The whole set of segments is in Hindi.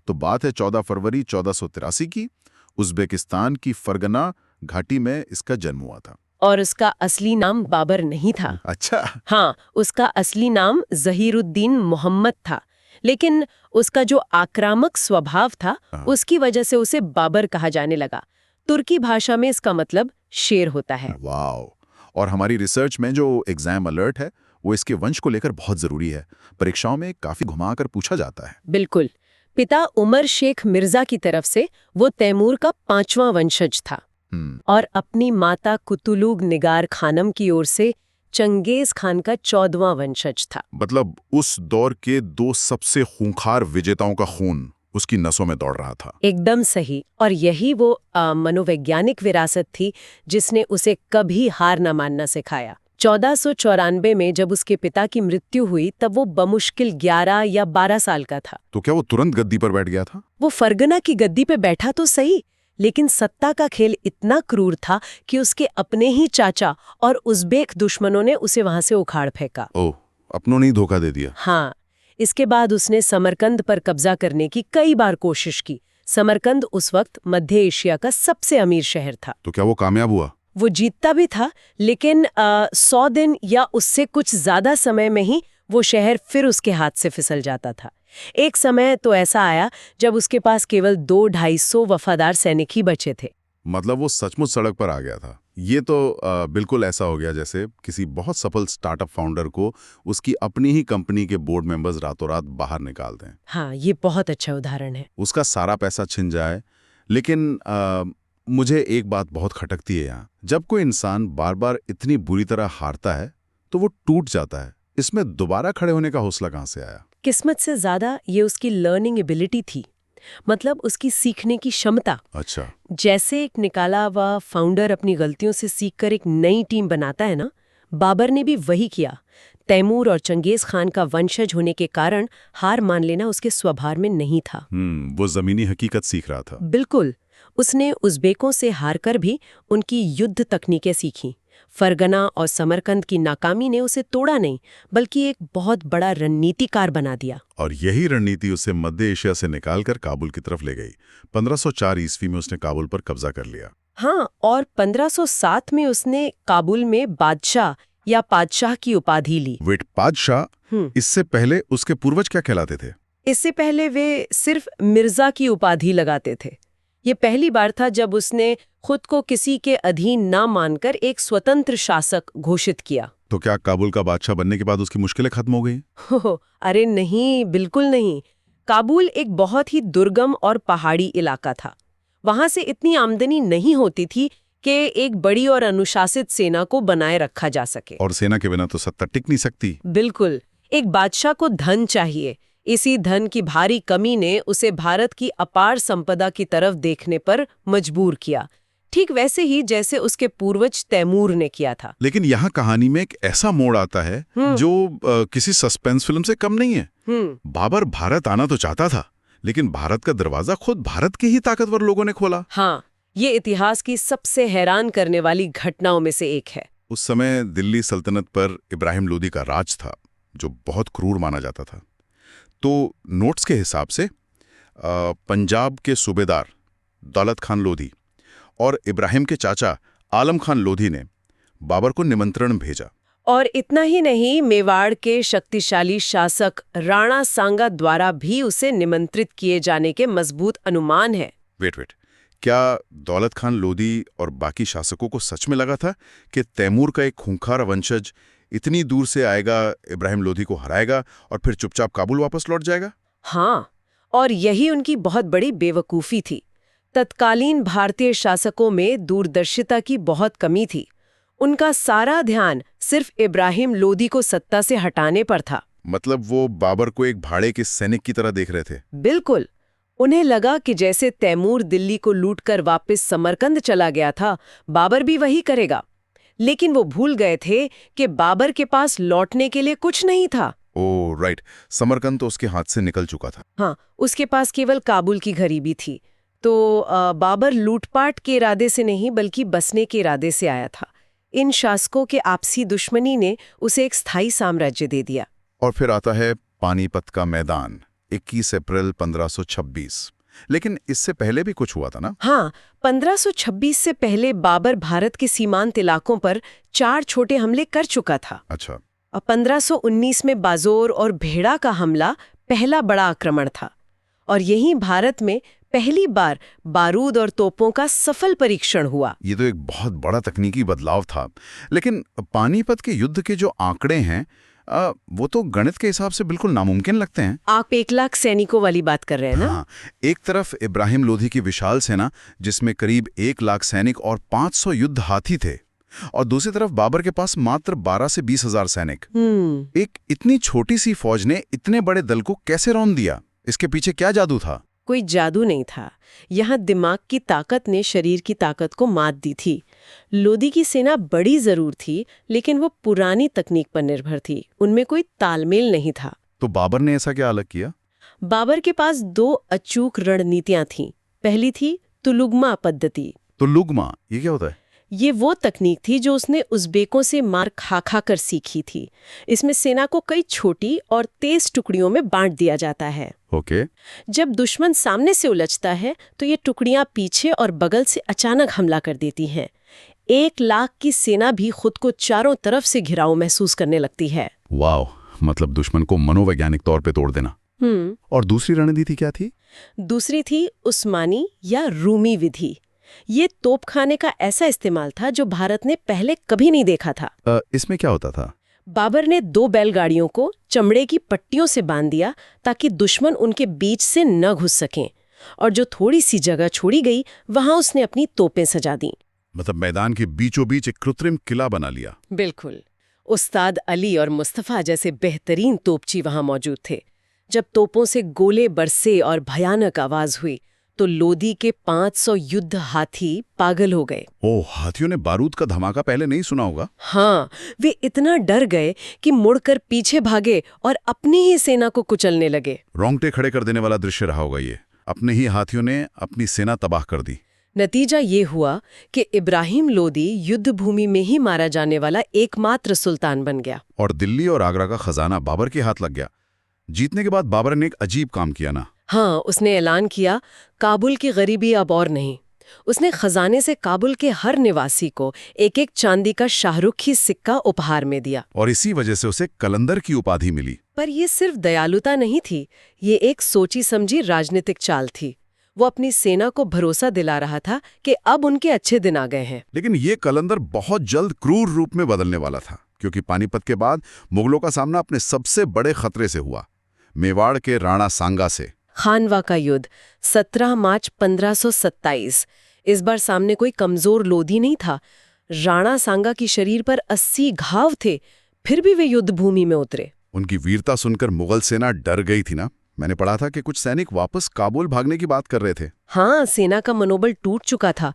तो बात है 14 फरवरी 1483 की। उज़्बेकिस्तान की फरगना घाटी में इसका जन्म हुआ था। और उसका असली नाम बाबर नहीं था। अच्छा। हाँ, उसका असली नाम ज़हीरुद्दीन मोहम्मद था, लेकिन उसका जो आक्रामक स्वभाव था उसकी वजह से उसे बाबर कहा जाने लगा। तुर्की भाषा में इसका मतलब शेर होता है। वाओ। और हमारी रिसर्च में जो एग्जाम अलर्ट है वो इसके वंश को लेकर बहुत जरूरी है। परीक्षाओं में काफी घुमाकर पूछा जाता है। बिल्कुल। पिता उमर शेख मिर्जा की तरफ से वो तैमूर का 5वां वंशज था और अपनी माता कुतुलुग निगार खानम की ओर से चंगेज खान का 14वां वंशज था। मतलब उस दौर के दो सबसे खूंखार विजेताओं का खून उसकी नसों में दौड़ रहा था। एकदम सही। और यही वो मनोवैज्ञानिक विरासत थी जिसने उसे कभी हार न मानना सिखाया। 1494 में जब उसके पिता की मृत्यु हुई तब वो बमुश्किल 11 या 12 साल का था। तो क्या वो तुरंत गद्दी पर बैठ गया था? वो फरगना की गद्दी पे बैठा तो सही, लेकिन सत्ता का खेल इतना क्रूर था कि उसके अपने ही चाचा और उज़्बेक दुश्मनों ने उसे वहां से उखाड़ फेंका। ओह, अपनों ने ही धोखा दे दिया। हाँ, इसके बाद उसने समरकंद पर कब्जा करने की कई बार कोशिश की। समरकंद उस वक्त मध्य एशिया का सबसे अमीर शहर था। तो क्या वो कामयाब हुआ? वो जीतता भी था, लेकिन 100 दिन या उससे कुछ ज्यादा समय में ही वो शहर फिर उसके हाथ से फिसल जाता था। एक समय तो ऐसा आया जब उसके पास केवल 200-250 वफादार सैनिक ही बचे थे। मतलब वो सचमुच सड़क पर आ गया था। ये तो बिल्कुल ऐसा हो गया जैसे किसी बहुत सफल स्टार्टअप फाउंडर को उसकी अपनी ही कंपनी के बोर्ड मेंबर्स रातों रात बाहर निकाल दें। हाँ, ये बहुत अच्छा उदाहरण है। उसका सारा पैसा छिन जाए। लेकिन मुझे एक बात बहुत खटकती है यहाँ। जब कोई इंसान बार बार इतनी बुरी तरह हारता है तो वो टूट जाता है। इसमें दोबारा खड़े होने का हौसला कहाँ से आया? किस्मत से ज्यादा ये उसकी लर्निंग एबिलिटी थी, मतलब उसकी सीखने की क्षमता। अच्छा। जैसे एक निकाला हुआ फाउंडर अपनी गलतियों से सीखकर एक नई टीम बनाता है ना, बाबर ने भी वही किया। तैमूर और चंगेज खान का वंशज होने के कारण हार मान लेना उसके स्वभाव में नहीं था। वो जमीनी हकीकत सीख रहा था। बिल्कुल। उसने उज़्बेकों से हारकर भी उनकी युद्ध तकनीकें सीखी। फरगना और समरकंद की नाकामी ने उसे तोड़ा नहीं, बल्कि एक बहुत बड़ा रणनीतिकार बना दिया। और यही रणनीति उसे मध्य एशिया से निकालकर काबुल की तरफ ले गई। 1504 ईस्वी में उसने काबुल पर कब्जा कर लिया। हाँ, और 1507 में उसने काबुल में बादशाह या पादशाह की उपाधि ली। वेट, बादशाह? इससे पहले उसके पूर्वज क्या कहलाते थे? इससे पहले वे सिर्फ मिर्जा की उपाधि लगाते थे। ये पहली बार था जब उसने खुद को किसी के अधीन ना मानकर एक स्वतंत्र शासक घोषित किया। तो क्या काबुल का बादशाह बनने के बाद उसकी मुश्किलें खत्म हो गई? हो, अरे नहीं, बिल्कुल नहीं। काबुल एक बहुत ही दुर्गम और पहाड़ी इलाका था। वहां से इतनी आमदनी नहीं होती थी कि एक बड़ी और अनुशासित सेना को बनाए रखा जा सके। और सेना के बिना तो सत्ता टिक नहीं सकती। बिल्कुल। एक बादशाह को धन चाहिए। इसी धन की भारी कमी ने उसे भारत की अपार संपदा की तरफ देखने पर मजबूर किया, ठीक वैसे ही जैसे उसके पूर्वज तैमूर ने किया था। लेकिन यहाँ कहानी में एक ऐसा मोड़ आता है जो किसी सस्पेंस फिल्म से कम नहीं है। बाबर भारत आना तो चाहता था, लेकिन भारत का दरवाजा खुद भारत के ही ताकतवर लोगों ने खोला। हाँ, ये इतिहास की सबसे हैरान करने वाली घटनाओं में से एक है। उस समय दिल्ली सल्तनत पर इब्राहिम लोदी का राज था, जो बहुत क्रूर माना जाता था। तो नोट्स के हिसाब से पंजाब के सूबेदार दौलत खान लोधी और इब्राहिम के चाचा आलम खान लोधी ने बाबर को निमंत्रण भेजा। और इतना ही नहीं, मेवाड़ के शक्तिशाली शासक राणा सांगा द्वारा भी उसे निमंत्रित किए जाने के मजबूत अनुमान है। वेट, क्या दौलत खान लोधी और बाकी शासकों को सच में लगा था कि तैमूर का एक खूंखार वंशज इतनी दूर से आएगा, इब्राहिम लोधी को हराएगा और फिर चुपचाप काबुल वापस लौट जाएगा? हाँ, और यही उनकी बहुत बड़ी बेवकूफ़ी थी। तत्कालीन भारतीय शासकों में दूरदर्शिता की बहुत कमी थी। उनका सारा ध्यान सिर्फ इब्राहिम लोदी को सत्ता से हटाने पर था। मतलब वो बाबर को एक भाड़े के सैनिक की तरह देख रहे थे। बिल्कुल। उन्हें लगा कि जैसे तैमूर दिल्ली को लूटकर वापस समरकंद चला गया था, बाबर भी वही करेगा। लेकिन वो भूल गए थे कि बाबर के पास लौटने के लिए कुछ नहीं था। ओह राइट, समरकंद तो उसके हाथ से निकल चुका था। हाँ, उसके पास केवल काबुल की गरीबी थी। तो बाबर लूटपाट के इरादे से नहीं बल्कि बसने के इरादे से आया था। इन शासकों के आपसी दुश्मनी ने उसे एक स्थायी साम्राज्य दे दिया। और फिर आता है पानीपत का मैदान, 21 अप्रैल 1526। लेकिन इससे पहले भी कुछ हुआ था ना? हाँ, 1526 से पहले बाबर भारत के सीमांत इलाकों पर 4 छोटे हमले कर चुका था। अच्छा। और 1519 में बाजोर और भेड़ा का हमला पहला बड़ा आक्रमण था। और यहीं भारत में पहली बार बारूद और तोपों का सफल परीक्षण हुआ। ये तो एक बहुत बड़ा तकनीकी बदलाव था। लेकिन पानीपत के युद्ध के जो आंकड़े हैं वो तो गणित के हिसाब से बिल्कुल नामुमकिन लगते हैं। आप 1 लाख सैनिकों वाली बात कर रहे हैं ना? हाँ, एक तरफ इब्राहिम लोधी की विशाल सेना जिसमें करीब 1 लाख सैनिक और 500 युद्ध हाथी थे, और दूसरी तरफ बाबर के पास मात्र 12 से 20 हजार सैनिक। एक इतनी छोटी सी फौज ने इतने बड़े दल को कैसे रौंद दिया? इसके पीछे क्या जादू था? कोई जादू नहीं था। यहाँ दिमाग की ताकत ने शरीर की ताकत को मात दी थी। लोदी की सेना बड़ी जरूर थी, लेकिन वो पुरानी तकनीक पर निर्भर थी। उनमें कोई तालमेल नहीं था। तो बाबर ने ऐसा क्या अलग किया? बाबर के पास 2 अचूक रणनीतियां थीं। पहली थी तुलुगमा पद्धति। तो लुगमा ये क्या होता है? ये वो तकनीक थी जो उसने उज़्बेकों से मार खा खा कर सीखी थी। इसमें सेना को कई छोटी और तेज टुकड़ियों में बांट दिया जाता है। ओके। जब दुश्मन सामने से उलझता है तो ये टुकड़ियां पीछे और बगल से अचानक हमला कर देती हैं। 1 लाख की सेना भी खुद को चारों तरफ से घिराव महसूस करने लगती है। वाह, मतलब दुश्मन को मनोवैज्ञानिक तौर पे तोड़ देना। और दूसरी रणनीति क्या थी? दूसरी थी उस्मानी या रूमी विधि। ये तोपखाने का ऐसा इस्तेमाल था जो भारत ने पहले कभी नहीं देखा था। इसमें क्या होता था? बाबर ने 2 बैलगाड़ियों को चमड़े की पट्टियों से बांध दिया ताकि दुश्मन उनके बीच से न घुस सकें, और जो थोड़ी सी जगह छोड़ी गई वहां उसने अपनी तोपें सजा दी। मतलब मैदान के बीचों बीच एक कृत्रिम किला बना लिया। बिल्कुल। उस्ताद अली और मुस्तफा जैसे बेहतरीन तोपची वहां मौजूद थे। जब तोपों से गोले बरसे और भयानक आवाज हुई तो लोदी के 500 युद्ध हाथी पागल हो गए। ओह, हाथियों ने बारूद का धमाका पहले नहीं सुना होगा। हाँ, वे इतना डर गए कि मुड़कर पीछे भागे और अपनी ही सेना को कुचलने लगे। रोंगटे खड़े कर देने वाला दृश्य रहा होगा ये। अपने ही हाथियों ने अपनी सेना तबाह कर दी। नतीजा ये हुआ कि इब्राहिम लोदी युद्ध भूमि में ही मारा जाने वाला एकमात्र सुल्तान बन गया। और दिल्ली और आगरा का खजाना बाबर के हाथ लग गया। जीतने के बाद बाबर ने एक अजीब काम किया ना? हाँ, उसने ऐलान किया, काबुल की गरीबी अब और नहीं। उसने खजाने से काबुल के हर निवासी को एक एक चांदी का शाहरुखी सिक्का उपहार में दिया। और इसी वजह से उसे कलंदर की उपाधि मिली। पर ये सिर्फ दयालुता नहीं थी, ये एक सोची समझी राजनीतिक चाल थी। वो अपनी सेना को भरोसा दिला रहा था कि अब उनके अच्छे दिन आ गए हैं। लेकिन ये कलंदर बहुत जल्द क्रूर रूप में बदलने वाला था, क्योंकि पानीपत के बाद मुगलों का सामना अपने सबसे बड़े खतरे से हुआ, मेवाड़ के राणा सांगा से। खानवा का युद्ध 17 मार्च 1527। इस बार सामने कोई कमजोर लोधी नहीं था। राणा सांगा की शरीर पर 80 घाव थे, फिर भी वे युद्ध भूमि में उतरे। उनकी वीरता सुनकर मुगल सेना डर गई थी ना? मैंने पढ़ा था कि कुछ सैनिक वापस काबुल भागने की बात कर रहे थे। हाँ, सेना का मनोबल टूट चुका था।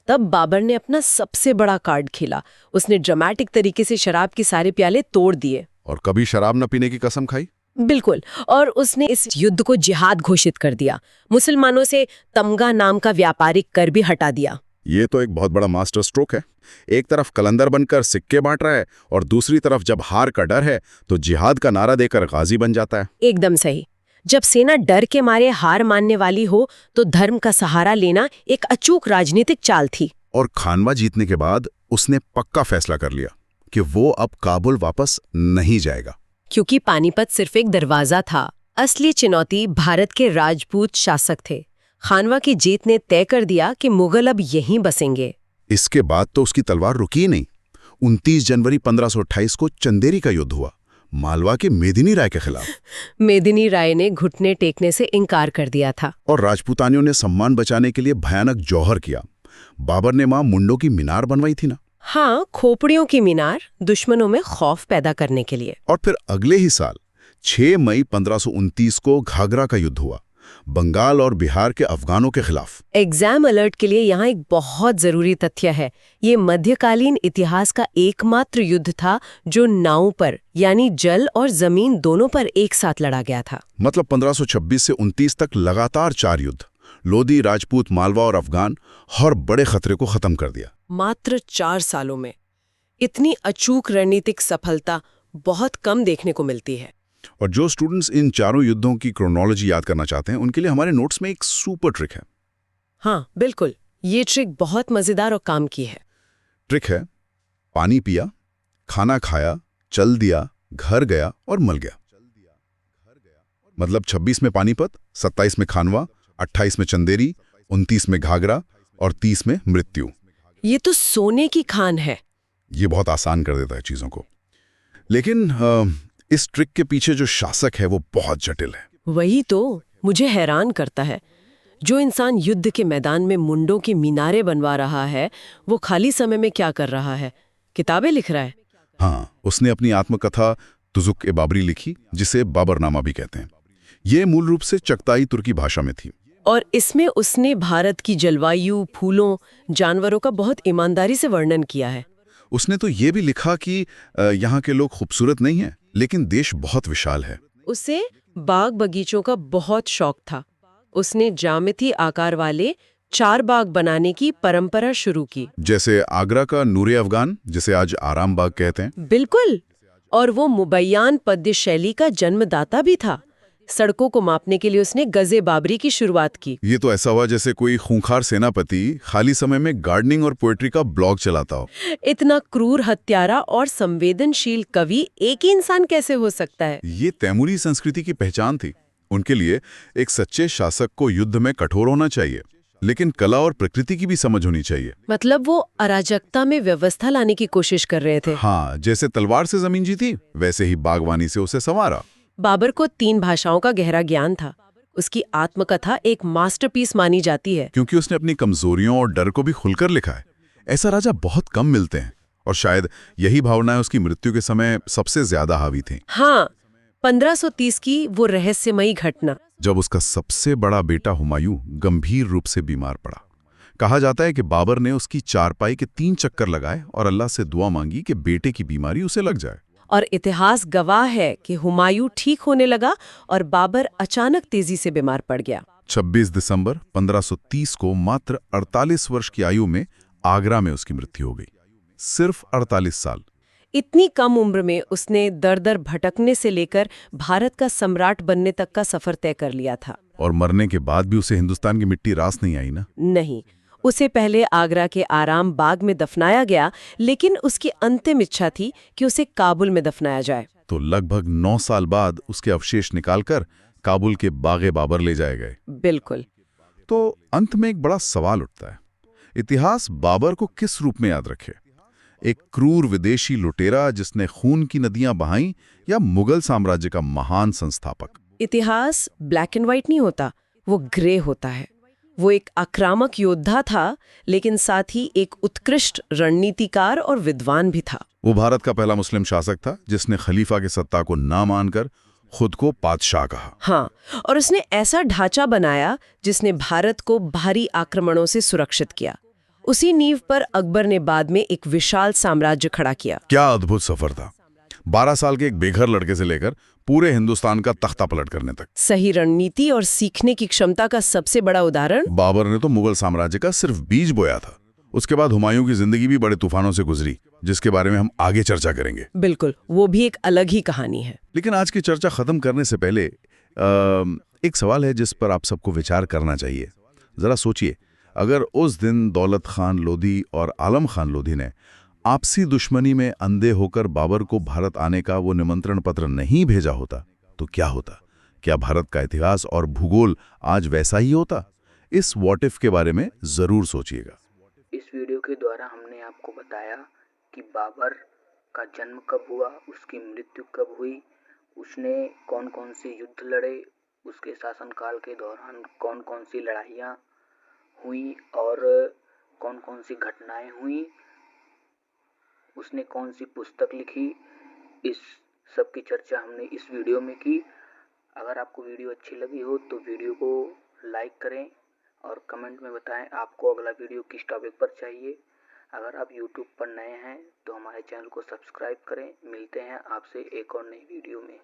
तब बाबर ने अपना सबसे बड़ा कार्ड खेला। उसने ड्रामेटिक तरीके से शराब के सारे प्याले तोड़ दिए। और कभी शराब न पीने की कसम खाई। बिल्कुल। और उसने इस युद्ध को जिहाद घोषित कर दिया। मुसलमानों से तमगा नाम का व्यापारिक कर भी हटा दिया। ये तो एक बहुत बड़ा मास्टर स्ट्रोक है। एक तरफ कलंदर बनकर सिक्के बांट रहा है, और दूसरी तरफ जब हार का डर है तो जिहाद का नारा देकर गाजी बन जाता है। एकदम सही। जब सेना डर के मारे हार मानने वाली हो तो धर्म का सहारा लेना एक अचूक राजनीतिक चाल थी। और खानवा जीतने के बाद उसने पक्का फैसला कर लिया कि वो अब काबुल वापस नहीं जाएगा। क्योंकि पानीपत सिर्फ एक दरवाजा था, असली चुनौती भारत के राजपूत शासक थे। खानवा की जीत ने तय कर दिया कि मुगल अब यहीं बसेंगे। इसके बाद तो उसकी तलवार रुकी नहीं। 29 जनवरी 1528 को चंदेरी का युद्ध हुआ, मालवा के मेदिनी राय के खिलाफ। मेदिनी राय ने घुटने टेकने से इनकार कर दिया था। और राजपूतानियों ने सम्मान बचाने के लिए भयानक जौहर किया। बाबर ने मां मुंडो की मीनार बनवाई थी ना? हाँ, खोपड़ियों की मीनार, दुश्मनों में खौफ पैदा करने के लिए। और फिर अगले ही साल 6 मई 1529 को घाघरा का युद्ध हुआ, बंगाल और बिहार के अफगानों के खिलाफ। एग्जाम अलर्ट के लिए यहाँ एक बहुत जरूरी तथ्य है। ये मध्यकालीन इतिहास का एकमात्र युद्ध था जो नाव पर, यानी जल और जमीन दोनों पर एक साथ लड़ा गया था। मतलब 1526 से 29 तक लगातार 4 युद्ध। लोदी, राजपूत, मालवा और अफगान हर बड़े खतरे को खत्म कर दिया। मात्र 4 सालों में इतनी अचूक रणनीतिक सफलता बहुत कम देखने को मिलती है। और जो स्टूडेंट्स इन चारों युद्धों की क्रोनोलॉजी याद करना चाहते हैं उनके लिए हमारे नोट्स में एक सुपर ट्रिक है। हाँ बिल्कुल, ये ट्रिक बहुत मजेदार और काम की है। ट्रिक है, पानी पिया, खाना खाया, चल दिया, घर गया और मल गया। मतलब 26 में पानीपत, 27 में खानवा, 28 में चंदेरी, 29 में घाघरा और 30 में मृत्यु। ये तो सोने की खान है। ये बहुत आसान कर देता है चीजों को। लेकिन इस ट्रिक के पीछे जो शासक है वो बहुत जटिल है। वही तो मुझे हैरान करता है। जो इंसान युद्ध के मैदान में मुंडों की मीनारें बनवा रहा है, वो खाली समय में क्या कर रहा है? किताबें लिख रहा है। हाँ, उसने अपनी आत्मकथा तुजुक-ए-बाबरी लिखी, जिसे बाबरनामा भी कहते हैं। ये मूल रूप से चगताई तुर्की भाषा में थी। और इसमें उसने भारत की जलवायु, फूलों, जानवरों का बहुत ईमानदारी से वर्णन किया है। उसने तो ये भी लिखा कि यहाँ के लोग खूबसूरत नहीं हैं, लेकिन देश बहुत विशाल है। उसे बाग बगीचों का बहुत शौक था। उसने ज्यामिति आकार वाले 4 बाग बनाने की परंपरा शुरू की। जैसे आगरा का नूरे अफगान, जिसे आज आराम बाग कहते हैं। बिल्कुल। और वो मुबैयान पद्य शैली का जन्मदाता भी था। सड़कों को मापने के लिए उसने गजे बाबरी की शुरुआत की। ये तो ऐसा हुआ जैसे कोई खूंखार सेनापति खाली समय में गार्डनिंग और पोएट्री का ब्लॉग चलाता हो। इतना क्रूर हत्यारा और संवेदनशील कवि एक ही इंसान कैसे हो सकता है? ये तैमूरी संस्कृति की पहचान थी। उनके लिए एक सच्चे शासक को युद्ध में कठोर होना चाहिए, लेकिन कला और प्रकृति की भी समझ होनी चाहिए। मतलब वो अराजकता में व्यवस्था लाने की कोशिश कर रहे थे। हाँ, जैसे तलवार से जमीन जीती, वैसे ही बागवानी से उसे संवारा। बाबर को 3 भाषाओं का गहरा ज्ञान था। उसकी आत्मकथा एक मास्टरपीस मानी जाती है। क्योंकि उसने अपनी कमजोरियों और डर को भी खुलकर लिखा है। ऐसा राजा बहुत कम मिलते हैं, और शायद यही भावनाएं उसकी मृत्यु के समय सबसे ज्यादा हावी थीं। हाँ, 1530 की वो रहस्यमयी घटना। जब उसका सबसे बड़ा बेटा हुमायूं गंभीर रूप से बीमार पड़ा। कहा जाता है कि बाबर ने उसकी चारपाई के 3 चक्कर लगाए और अल्लाह से दुआ मांगी कि बेटे की बीमारी उसे लग जाए। और इतिहास गवाह है कि हुमायूं ठीक होने लगा और बाबर अचानक तेजी से बीमार पड़ गया। 26 दिसंबर 1530 को मात्र 48 वर्ष की आयु में आगरा में उसकी मृत्यु हो गई। सिर्फ 48 साल। इतनी कम उम्र में उसने दर-दर भटकने से लेकर भारत का सम्राट बनने तक का सफर तय कर लिया था। और मरने के बाद भी उसे हिंदुस्तान की मिट्टी रास नहीं आई ना। नहीं, उसे पहले आगरा के आराम बाग में दफनाया गया, लेकिन उसकी अंतिम इच्छा थी कि उसे काबुल में दफनाया जाए। तो लगभग 9 साल बाद उसके अवशेष निकालकर काबुल के बागे बाबर ले जाए गए। बिल्कुल। तो अंत में एक बड़ा सवाल उठता है, इतिहास बाबर को किस रूप में याद रखे? एक क्रूर विदेशी लुटेरा जिसने खून की नदियां बहाईं, या मुगल साम्राज्य का महान संस्थापक? इतिहास ब्लैक एंड व्हाइट नहीं होता, वो ग्रे होता है। वो एक आक्रामक योद्धा था, लेकिन साथ ही एक उत्कृष्ट रणनीतिकार और विद्वान भी था। वो भारत का पहला मुस्लिम शासक था जिसने खलीफा की सत्ता को ना मानकर खुद को पातशाह कहा। हाँ, और उसने ऐसा ढांचा बनाया जिसने भारत को भारी आक्रमणों से सुरक्षित किया। उसी नींव पर अकबर ने बाद में एक विशाल साम्राज्य खड़ा किया। क्या अद्भुत सफर था! 12 साल के एक बेघर लड़के से लेकर पूरे हिंदुस्तान का तख्ता पलट करने तक। सही रणनीति और सीखने की क्षमता का सबसे बड़ा उदाहरण। बाबर ने तो मुगल साम्राज्य का सिर्फ बीज बोया था। उसके बाद हुमायूं की जिंदगी भी बड़े तूफानों से गुजरी, जिसके बारे में हम आगे चर्चा करेंगे। बिल्कुल, वो भी एक अलग ही कहानी है। लेकिन आज की चर्चा खत्म करने से पहले एक सवाल है जिस पर आप सबको विचार करना चाहिए। जरा सोचिए, अगर उस दिन दौलत खान लोधी और आलम खान लोधी ने आपसी दुश्मनी में अंधे होकर बाबर को भारत आने का वो निमंत्रण पत्र नहीं भेजा होता, तो क्या होता? क्या भारत का इतिहास और भूगोल आज वैसा ही होता? इस व्हाट इफ के बारे में जरूर सोचिएगा। इस वीडियो के द्वारा हमने आपको बताया कि बाबर का जन्म कब हुआ, उसकी मृत्यु कब हुई, उसने कौन कौन से युद्ध लड़े, उसके शासनकाल के दौरान कौन कौन सी लड़ाइयाँ हुई और कौन कौन सी घटनाएं हुई, उसने कौन सी पुस्तक लिखी। इस सब की चर्चा हमने इस वीडियो में की। अगर आपको वीडियो अच्छी लगी हो तो वीडियो को लाइक करें और कमेंट में बताएं आपको अगला वीडियो किस टॉपिक पर चाहिए। अगर आप YouTube पर नए हैं तो हमारे चैनल को सब्सक्राइब करें। मिलते हैं आपसे एक और नई वीडियो में।